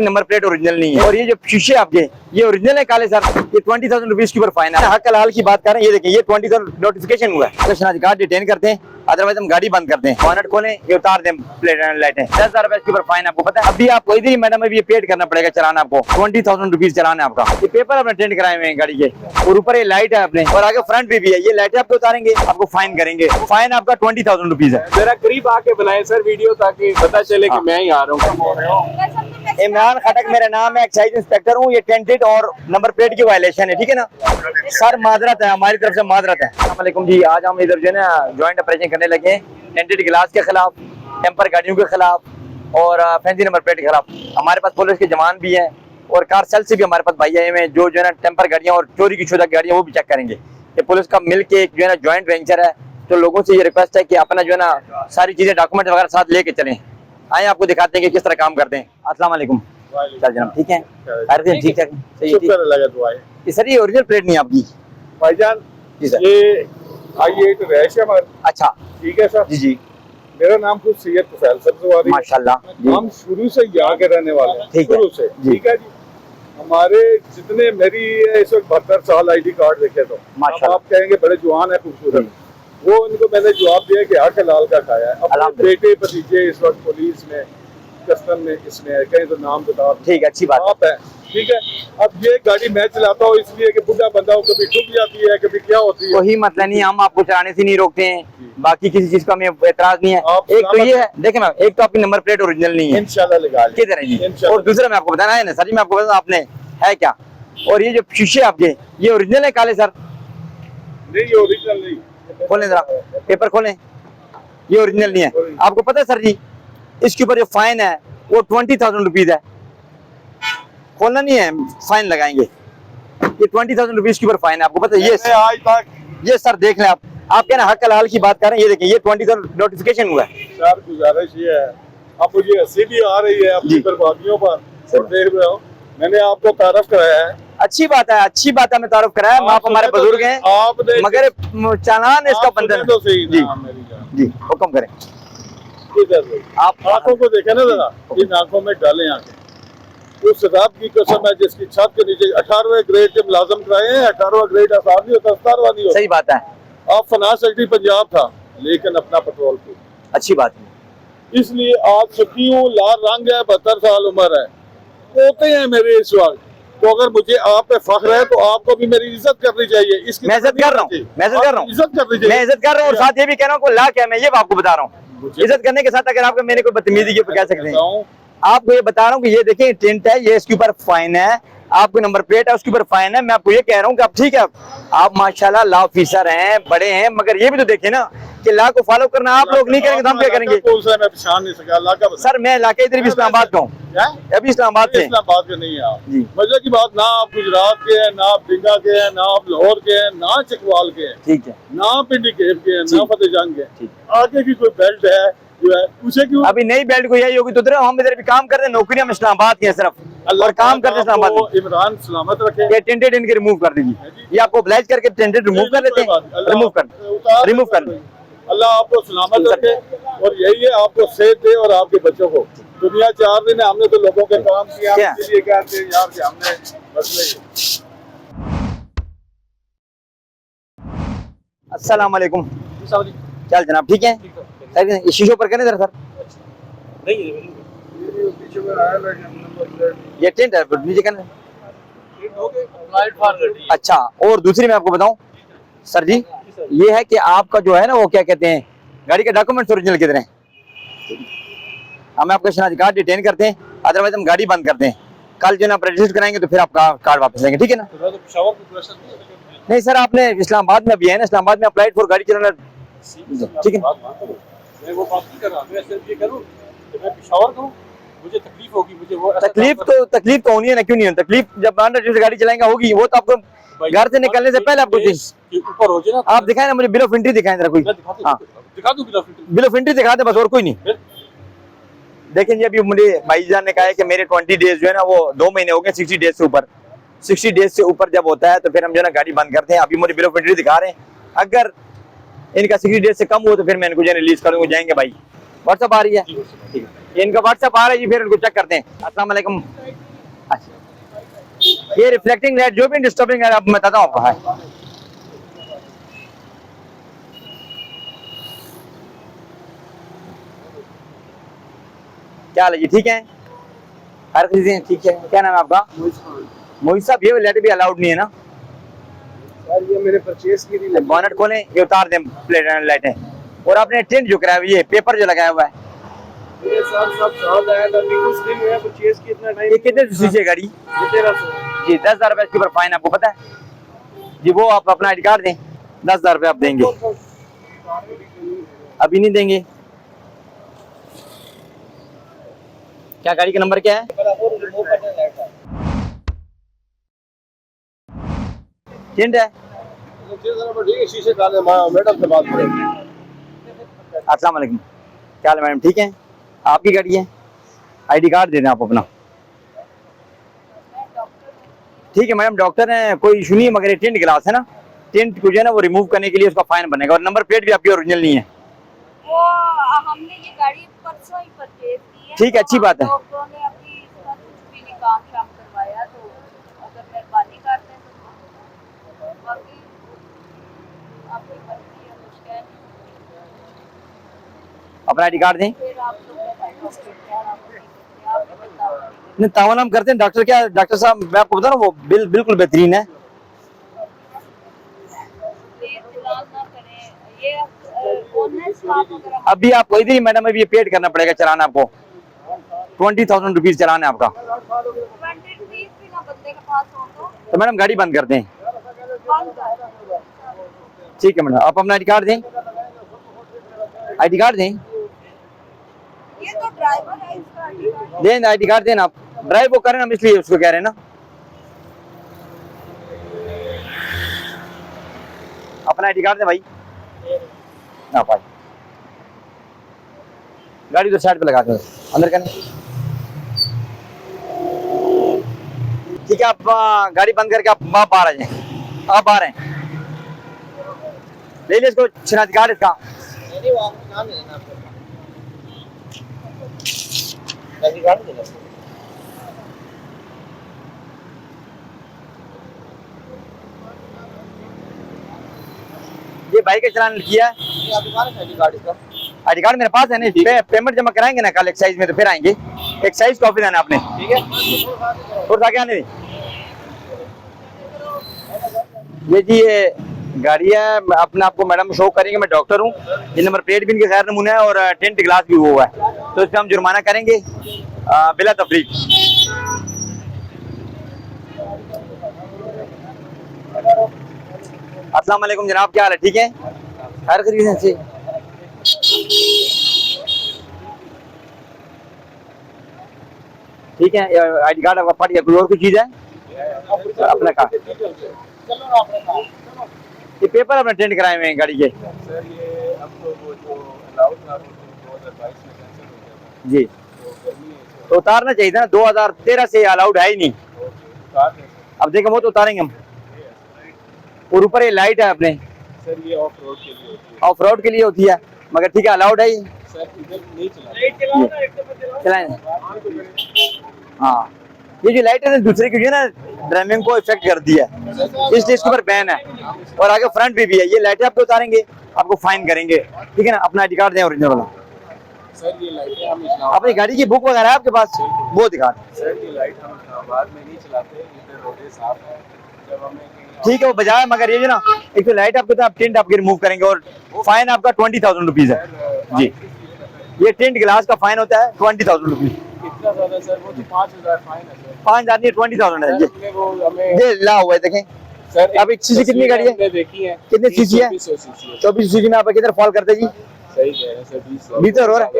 आपकी number plate original नहीं है और ये जो शीशे आपके ये ओरिजिनल है काले सर, ये 20,000 रुपीज के ऊपर फाइन है। हक हलाल की बात कर रहे हैं, ये देखिए ये 20,000 नोटिफिकेशन हुआ है। तो गाड़ी डिटेन करते हैं, अदरवाइज हम गाड़ी बंद करते हैं। बॉनेट खोलें, ये उतार दें प्लेट लाइटें, 10,000 रुपए के ऊपर फाइन आपको पता है। अभी आपको इधर ही मैडम अभी ये पेड करना पड़ेगा चलाना, आपको 20,000 रुपीज चलाना है आपका। ये पेपर आपने टेंट कराए हुए हैं गाड़ी के, और ऊपर ये लाइट है अपने, और आगे फ्रंट पे भी है, ये लाइटें आपको उतारेंगे, आपको फाइन करेंगे। फाइन आपका 20,000 रुपीज है। जरा करीब आके बनाए सर वीडियो, ताकि पता चले कि मैं ही आ रहा हूँ। इमरान खटक मेरा नाम है, एक्साइज इंस्पेक्टर हूँ। ये टेंटेड और नंबर प्लेट की वायलेशन है, ठीक है ना सर। माजरत है, हमारी तरफ से माजरत है। अस्सलाम वालेकुम जी, आज हम इधर जो है ना ज्वाइंट ऑपरेशन करने लगे हैं टेंटेड गिलास के खिलाफ, टेम्पर गाड़ियों के खिलाफ और फैंसी नंबर प्लेट के खिलाफ। हमारे पास पुलिस के जवान भी हैं और कार सेल से भी हमारे पास भाई आए हुए हैं जो है ना टेम्पर गाड़ियाँ और चोरी की शुदा गाड़ियाँ वो भी चेक करेंगे। ये पुलिस का मिल के एक जो है ना ज्वाइंट वेंचर है। तो लोगों से ये रिक्वेस्ट है कि अपना जो है ना सारी चीजें डॉक्यूमेंट वगैरह साथ लेके चलें। आए आपको दिखाते हैं कि किस तरह काम करते हैं। अस्सलाम वालेकुम। चल जनाब, ठीक है, ठीक है, सही। सर ये ओरिजिनल प्लेट नहीं आपकी भाईजान, जी सर। ये आइए तो रैश है हमारे। अच्छा, ठीक है सर। जी जी, मेरा नाम खुद सैयद तुफैल सब्जवारी, माशाल्लाह। हम शुरू से यहाँ के रहने वाले हैं, ठीक है, शुरू से। जी। ठीक है जी। हमारे जितने मेरी इस वक्त 72 साल आईडी कार्ड देखे तो माशाल्लाह। आप कहेंगे बड़े जवान है, खूबसूरत। वो इनको मैंने जवाब दिया कि हक हलाल का खाया है। अपने बेटे भतीजे इस वक्त पुलिस में, कस्टम में, इसमें है, कहीं तो नाम बता। ठीक है, अच्छी बात आप है, ठीक है। अब ये गाड़ी मैं चलाता हूँ इसलिए कि बुढ़ा बंदा हो, कभी ठुक जाती है, कभी क्या होती है। कोई मतलब नहीं, हम आपको चलाने से नहीं रोकते हैं, बाकी किसी चीज का हमें एतराज नहीं है। एक तो ये है, देखे मैम, एक तो आपकी नंबर प्लेट ओरिजिनल नहीं है, इंशाल्लाह लगा ली। किधर है जी। और दूसरा मैं आपको बताना है ना सर जी, मैं आपको बताना आपने है क्या। और ये जो शीशे आपके ये ओरिजिनल है काले सर? नहीं, ये ओरिजिनल नहीं। खोलें जरा, पेपर खोलें, ये ओरिजिनल नहीं है। आपको पता है सर जी, इसके ऊपर जो फाइन है वो 20,000 रुपीज है। खोलना नहीं है, फाइन लगाएंगे। ये 20,000 रुपीज के ऊपर फाइन है, आपको पता है। ये आज तक ये सर देख लें आप क्या ना हक हलाल की बात कर रहे हैं, ये देखिए ये 20,000 नोटिफिकेशन हुआ है। सर गुजारिश ये है, अब मुझे हंसी भी आ रही है अपनी बर्बादियों पर, और देख रहे हो मैंने आपको तारफ कराया है। अच्छी बात है, अच्छी बात है, हमें तारुफ कराया। आप हमारे बुजुर्ग हैं, आपने मगर चालान इसका बंधन तो सही जी जी, जी, हुक्म करें। आप आंखों को देखें ना जरा, इन आंखों में डालें आंखें। उस रब की कसम है जिसकी छत के नीचे 18वें ग्रेड के मुलाजम कराए हैं। 18वां ग्रेड आसान नहीं होता, 17वां नहीं होता। सही बात है, आप फाइनेंस सेक्रेटरी पंजाब था, लेकिन अपना पेट्रोल पे। अच्छी बात है। इसलिए आज सुखी हूँ, लाल रंग है, 72 साल उम्र है, पोते हैं मेरे इस वक्त। तो अगर मुझे आप पे फख्र है तो आपको भी मेरी इज्जत करनी चाहिए। इसकी मैं इज्जत कर रहा हूँ, मैं इज्जत कर रहा हूँ, इज्जत करनी चाहिए। मैं इज्जत कर रहा हूँ, और साथ ये भी कह रहा हूँ ला क्या, मैं ये आपको बता रहा हूँ। इज्जत करने के साथ अगर आपको मैंने कोई बदतमीजी की कह सकते हैं, आपको ये बता रहा हूँ कि ये देखिए टेंट है, ये इसके ऊपर फाइन है, आपको नंबर प्लेट है उसके ऊपर फाइन है। मैं आपको ये कह रहा हूँ कि आप ठीक है, आप माशाल्लाह लॉ ऑफिसर हैं, बड़े हैं, मगर ये भी तो देखे ना कि लॉ को फॉलो करना आप लोग नहीं करेंगे तो हम क्या करेंगे। मैं पहचान नहीं सका सर मैं इलाके इधर भी इस्लामाबाद का हूँ, अभी इस्लामाबाद से। इस्लामाबाद के नहीं है आप जी। मजे की बात ना, आप गुजरात के हैं, ना आप डिंगा के हैं, ना आप लाहौर के हैं, ना चकवाल के हैं, ठीक है, ना पिंडी केव के हैं, ना फतेह जंग के। आगे की कोई बेल्ट है जो है उसे क्यों? अभी नई बेल्ट को यही होगी तो इधर हम इधर भी काम करते हैं, नौकरियां हम इस्लामाबाद के हैं सिर्फ, और काम करते हैं इस्लामाबाद में। इमरान सलामत रखे। ये टेंटेड इनके रिमूव कर दीजिए, ये आपको ऑब्लाइज करके टेंटेड रिमूव कर लेते हैं, रिमूव कर। अल्लाह आपको सलामत रखे, और यही है आपको सेहत दे और आपके बच्चों को। दुनिया 4 दिन है, हमने तो लोगों के काम किया, इसलिए कहते हैं यार कि हमने मसले। अस्सलाम वालेकुम। चल जनाब, ठीक है सर, ये शीशों पर करें जरा सर। ये टेंट है, नीचे करना। अच्छा, और दूसरी मैं आपको बताऊं सर जी, ये है कि आपका जो है ना वो क्या कहते हैं, गाड़ी के डॉक्यूमेंट्स ओरिजिनल कितने हैं। हम आपका शनाख्ती कार्ड डिटेन करते हैं, अदरवाइज हम गाड़ी बंद करते हैं। कल जो ना रजिस्टर कराएंगे तो फिर आपका कार्ड वापस लेंगे, ठीक है ना। नहीं सर, आपने इस्लामाबाद में भी है ना, इस्लामाबाद में अप्लाइड फॉर गाड़ी चलाना, ठीक है। मैं वो बात नहीं कर रहा, मैं सिर्फ ये करूं कि मैं पेशावर कहूं, मुझे तकलीफ होगी, मुझे वो तकलीफ तो होनी है ना, क्यों नहीं है तकलीफ, जब अनरजिस्टर्ड गाड़ी चलाएंगे होगी। वो तो आपको घर से निकलने से पहले आपको ऊपर हो जाए ना, आप दिखाएं ना मुझे, बिल ऑफ एंट्री दिखाएं जरा कोई। हाँ, दिखा दूं बिल ऑफ एंट्री दिखा दे बस, और कोई नहीं। देखें जी, अभी मुझे भाईजान ने कहा है कि मेरे 20 डेज जो है ना वो 2 महीने हो गए, 60 डेज से ऊपर। 60 डेज से ऊपर जब होता है तो फिर हम जो है ना गाड़ी बंद करते हैं। अभी मुझे बिल ऑफ एंट्री दिखा रहे हैं, अगर इनका 60 डेज से कम हो तो फिर मैं इनको जो रिलीज करूंगा, जाएंगे भाई। व्हाट्सएप आ रही है, ठीक है, इनका व्हाट्सएप आ रहा है जी, फिर इनको चेक करते हैं। अस्सलाम वालेकुम। ये रिफ्लेक्टिंग लाइट जो भी डिस्टर्बिंग है आप मैं बताता हूँ आपको। है क्या हाल है जी, ठीक है? हर चीजें ठीक है। क्या नाम है आपका? मोहित साहब, ये लाइट भी अलाउड नहीं है ना सर? ये मैंने परचेज की थी। बोनट खोलें, ये उतार दें प्लेट लाइटें। और आपने टेंट जो कराया हुआ है, ये पेपर जो लगाया हुआ है, ये सर सब साल आया था, कुछ दिन हुआ परचेज की, इतना टाइम। ये कितने सीसी है गाड़ी? ये 1300 जी। 10,000 रुपए इसके ऊपर फाइन, आपको पता है जी। वो आप अपना आई कार्ड दें, 10,000 रुपए आप देंगे। अभी नहीं देंगे? क्या गाड़ी का नंबर क्या है? टेंट है। ठीक है, शीशे काले, मैडम से बात करें। अस्सलाम वालेकुम, क्या हाल है मैडम, ठीक है? आपकी गाड़ी है, आईडी कार्ड दे दें आप अपना। ठीक है मैडम, डॉक्टर है, कोई इशू नहीं है, मगर ये टेंट ग्लास है ना, टेंट को जो है ना वो रिमूव करने के लिए उसका फाइन बनेगा। और नंबर प्लेट भी आपकी ओरिजिनल नहीं है। वो हमने ये गाड़ी परसों ही परचेज की है। ठीक है, अच्छी बात है। डॉक्टरों ने अभी इसका कुछ भी नहीं काम शाम करवाया, तो अगर मेहरबानी कर दें तो बाकी आपकी मर्जी है, कुछ कह नहीं अपना आईडी कार्ड दें। फिर आप लोग आप बताओ। नहीं, तावन हम करते हैं। डॉक्टर क्या, डॉक्टर साहब मैं आपको बता रहा हूँ, वो बिल्कुल बेहतरीन है। प्लीज इलाज ना करें ये ऑनेस्ट काम अगर हम अभी आपको इधर ही मैडम अभी ये पेड करना पड़ेगा, चलाना आपको 20,000 रुपीज चलाना है आपका। 20 भी ना बंदे के पास हो तो मैडम गाड़ी बंद करते हैं। बंद कर। ठीक है मैडम, आप अपना आईडी कार्ड दें, आईडी कार्ड दें, ये तो ड्राइवर है, इसका अधिकार दें आईडी कार्ड दें। आप ड्राइव वो करें, हम इसलिए उसको कह रहे हैं ना। अपना आईडी कार्ड दें भाई ना भाई। गाड़ी तो साइड पे लगा दो, अंदर करने। ठीक है, आप गाड़ी बंद करके आप बाहर आ जाए। आप बाहर हैं, ले लीजिए इसको, शनाख्ती कार्ड इसका। ये बाइक का चलान किया है। आई डी कार्ड मेरे पास है नहीं, पेमेंट जमा कराएंगे ना कल एक्साइज में, तो फिर आएंगे। एक्साइज का ऑफिस आना आपने, ठीक है? और आगे आने ये जी, ये गाड़ी है अपने आपको मैडम शो करेंगे। मैं डॉक्टर हूँ, ये नंबर प्लेट भी इनके गैर नमूना है और टेंट ग्लास भी हुआ है, तो इस पर हम जुर्माना करेंगे बिला तफरीक। अस्सलाम वालेकुम जनाब, क्या हाल है, ठीक है? हर खरीदने से ठीक है। आईडी कार्ड आपका फट गया, कोई और कोई चीज है? अपना कार्ड, ये पेपर अपने टेंट कराए हुए हैं गाड़ी के। सर ये अब तो वो जो अलाउड था वो 2022 में कैंसिल हो गया था, जी, तो गर्मी है तो उतारना चाहिए था ना, 2013 से अलाउड है ही नहीं। तो उतार दें सर। अब देखो वो तो उतारेंगे हम। और ऊपर ये लाइट है अपने, सर ये ऑफ रोड के लिए होती है। ऑफ रोड के लिए होती है, मगर ठीक है अलाउड है ये। सर इधर नहीं चला चलाएं। हाँ, ये जो लाइट है ना दूसरे की जो है ना ड्राइविंग को इफेक्ट कर दिया है, इसलिए इसके ऊपर बैन है। और आगे फ्रंट भी है, ये लाइटें आपको उतारेंगे, आपको फाइन करेंगे, ठीक है ना? अपना आई कार्ड दें ओरिजिनल वाला। सर ये लाइटें हम इस्लामाबाद, अपनी गाड़ी की बुक वगैरह है आपके पास, वो दिखा दें। सर ये लाइट हम इस्लामाबाद में नहीं चलाते, इधर रोडें साफ है। जब हमें कहीं ठीक है वो बजाय, मगर ये जो ना एक तो लाइट आपको, तो आप टेंट आपके रिमूव करेंगे और फाइन आपका 20,000 रुपीज है जी। ये टेंट ग्लास का फाइन होता है 20,000 रुपीज। कितना ज्यादा सर? वो तो 5,000 फाइन है सर। 5,000 नहीं, 20,000 है। हमने वो हमें ये ला हुआ है देखें। सर अब एक सीसी कितनी गाड़ी है? हमने देखी है। कितनी सीसी है? 2400 सीसी है। 24 सीसी में आप किधर फॉल करते जी? सही कह रहे हैं सर, 20 भीतर हो रहा है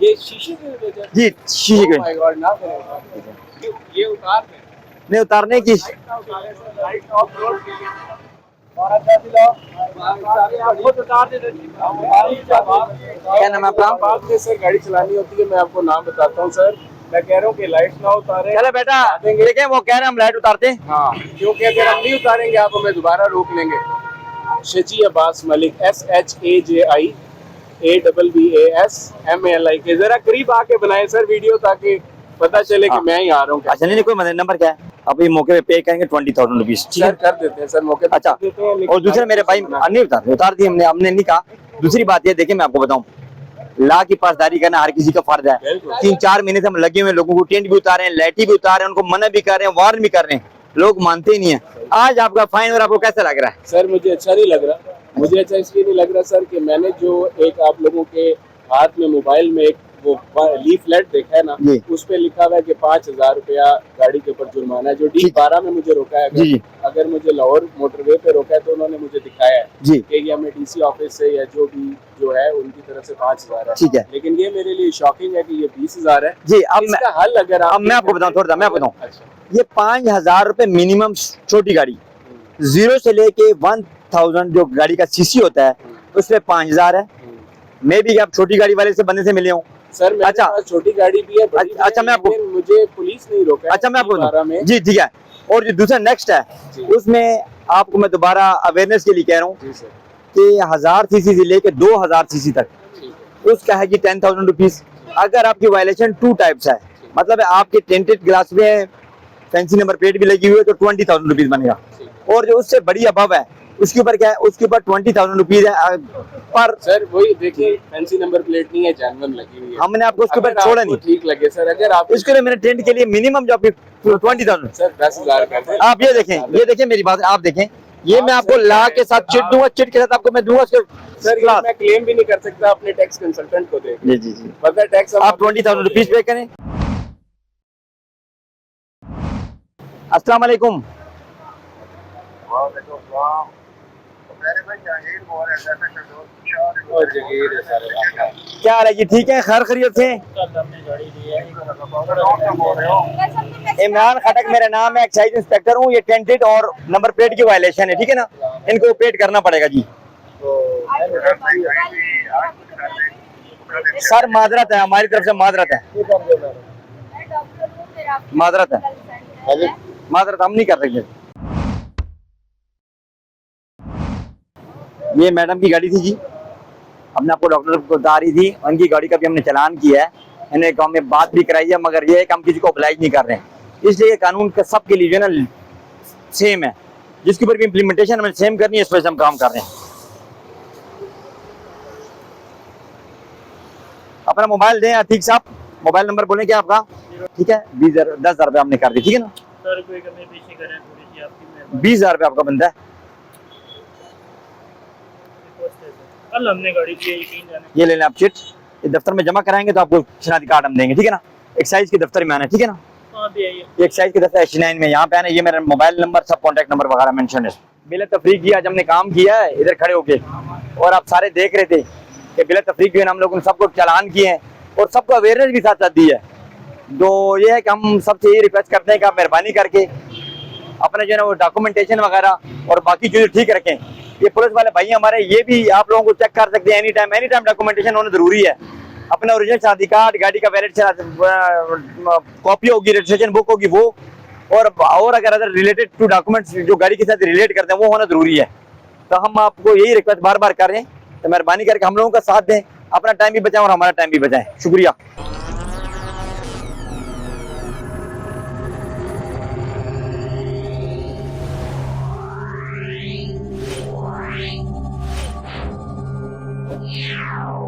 ये शीशे की वजह से। जी, शीशे के Oh my God, ना करें। ये उतार दें। नहीं उतारने की। लाइट ऑफ रोड के लिए। खुद उतार दे। क्या नाम है आपका? बाद में सर गाड़ी चलानी होती है, मैं आपको नाम बताता हूँ सर। मैं कह रहा हूँ कि लाइट ना उतारे। चलो बेटा देखें, वो कह रहे हैं हम लाइट उतारते हैं। हाँ, क्योंकि अगर हम नहीं उतारेंगे आप हमें दोबारा रोक लेंगे। शजी अब्बास मलिक, SHAJIABBASMALIK। जरा करीब आके बनाए सर वीडियो, ताकि पता चले कि मैं ही आ रहा हूँ। अच्छा नहीं कोई मतलब, नंबर क्या है? आप ये मौके पे पे करेंगे 20,000 रुपीज, ठीक है? सर कर देते हैं सर, मौके पे अच्छा, कर देते हैं, लेकिन और दूसरे मेरे भाई नहीं उतार दी हमने नहीं कहा। दूसरी बात ये देखिए, मैं आपको बताऊं, ला की पासदारी करना हर किसी का फर्ज है। 3-4 महीने से हम लगे हुए, लोगों को टेंट भी उतारे हैं, लाइटी भी उतारे हैं, उनको मना भी कर रहे हैं, वार्न भी कर रहे हैं, लोग मानते ही नहीं है। आज आपका फाइन और आपको कैसा लग रहा है? सर मुझे अच्छा नहीं लग रहा। मुझे अच्छा इसलिए नहीं लग रहा सर कि मैंने जो एक आप लोगों के हाथ में मोबाइल में एक वो लीफलेट देखा है ना, जी। उस पे लिखा हुआ है कि 5,000 रुपया गाड़ी के ऊपर जुर्माना है। जो D12 में मुझे रोका है, जी। अगर मुझे लाहौर मोटरवे पे रोका है तो उन्होंने मुझे दिखाया है जी। कि ये हमें DC ऑफिस से या जो है उनकी तरफ से 5,000 है। ठीक है। लेकिन ये मेरे लिए शॉकिंग है कि ये 20,000 है। जी, अब इसका हल अगर अब मैं आपको बताऊं, थोड़ा मैं आपको बताऊं, अच्छा, ये 5,000 रुपए मिनिमम छोटी गाड़ी, 0 से लेके 1,000 जो गाड़ी का सीसी होता है उसमें 5,000 है। मैं भी आप छोटी गाड़ी वाले से बंदे से मिले हूँ। सर मेरे अच्छा। पास छोटी गाड़ी भी है, बड़ी भी अच्छा, है, मैं आपको- लेकिन मुझे पुलिस नहीं रोका है। अच्छा, मैं आपको D12 में जी ठीक है। और जो दूसरा नेक्स्ट है, जी। उसमें आपको मैं दोबारा अवेयरनेस के लिए कह रहा हूँ जी सर, कि 1000 सीसी से लेके 2000 सीसी तक ठीक है। उसका है कि 10,000 रुपीज। अगर आपकी वायलेशन 2 टाइप्स है, मतलब आपके टेंटेड ग्लास में फैंसी नंबर प्लेट भी लगी हुई है तो 20,000 रुपीज बनेगा। और जो उससे बड़ी अबव है उसके ऊपर क्या है, उसके ऊपर 20,000 रुपीज है पर सर वही देखिए, फैंसी नंबर प्लेट नहीं है, जानवन लगी हुई है। हमने आपको उसके ऊपर अगर छोड़ा आपको नहीं। ठीक लगे सर, अगर आप इसके लिए मैंने टेंट के लिए मिनिमम जो आपकी 20,000। सर 10,000 कर दें। आप ये देखें मेरी बात आप देखें, ये मैं आपको ला के साथ चिट दूंगा, चिट के साथ आपको मैं दूंगा सर ये मैं क्लेम भी नहीं कर सकता अपने टैक्स कंसल्टेंट को दे। जी जी जी, पता है टैक्स आप 20,000 रुपीज पे करें। अस्सलाम वालेकुम। क्या हाल है जी, ठीक है, खैर खैरियत से? इमरान खटक मेरा नाम है, एक्साइज इंस्पेक्टर हूँ। ये टेंटेड और नंबर प्लेट की वायलेशन है, ठीक है ना, इनको पेड करना पड़ेगा जी। सर माजरत है, हमारी तरफ से माजरत है, माजरत है, माजरत हम नहीं कर सकते। ये मैडम की गाड़ी थी जी, हमने आपको डॉक्टर को बता रही थी, उनकी गाड़ी का भी हमने चालान किया है, इन्हें काम में बात भी कराई है, मगर ये है कि हम किसी को अप्लाई नहीं कर रहे हैं, इसलिए कानून का सबके लिए जो है ना सेम है, जिसके ऊपर भी इम्प्लीमेंटेशन हमें सेम करनी है, इस वजह से हम काम कर रहे हैं। अपना मोबाइल दें अतीक साहब, मोबाइल नंबर बोलें क्या आपका? ठीक है, 10,000 रुपये आपने कर दी, ठीक है ना? 20,000 रुपये आपका बनता है। कल हमने गाड़ी की यकीन जाने। ये ले लें आप चिट, ये दफ्तर में जमा कराएंगे तो आपको शनाख्ती कार्ड हम देंगे, ठीक है ना? एक्साइज के दफ्तर में आना है, ठीक है ना? हाँ भी आइए। ये एक्साइज के दफ्तर H9 में यहाँ पे आना है। ये मेरा मोबाइल नंबर, सब कॉन्टैक्ट नंबर वगैरह मेंशन है। बिला तफरीक की आज हमने काम किया है इधर खड़े होके, और आप सारे देख रहे थे कि बिला तफरीक जो है हम लोगों ने सबको चालान किए हैं और सबको अवेयरनेस भी साथ साथ दी है। तो ये है कि हम सबसे ये रिक्वेस्ट करते हैं कि आप मेहरबानी करके अपने जो है ना वो डॉक्यूमेंटेशन वगैरह और बाकी चीज़ें ठीक रखें। ये पुलिस वाले भाई हमारे, ये भी आप लोगों को चेक कर सकते हैं एनी टाइम डॉक्यूमेंटेशन होना जरूरी है। अपना ओरिजिनल शादी कार्ड, गाड़ी का वैलिड कॉपी होगी, रजिस्ट्रेशन बुक होगी वो, और अगर अदर रिलेटेड टू डॉक्यूमेंट्स जो गाड़ी के साथ रिलेट करते हैं वो होना जरूरी है। तो हम आपको यही रिक्वेस्ट बार बार कर रहे हैं, तो मेहरबानी करके हम लोगों का साथ दें, अपना टाइम भी बचाएं और हमारा टाइम भी बचाएं। शुक्रिया। Yeah.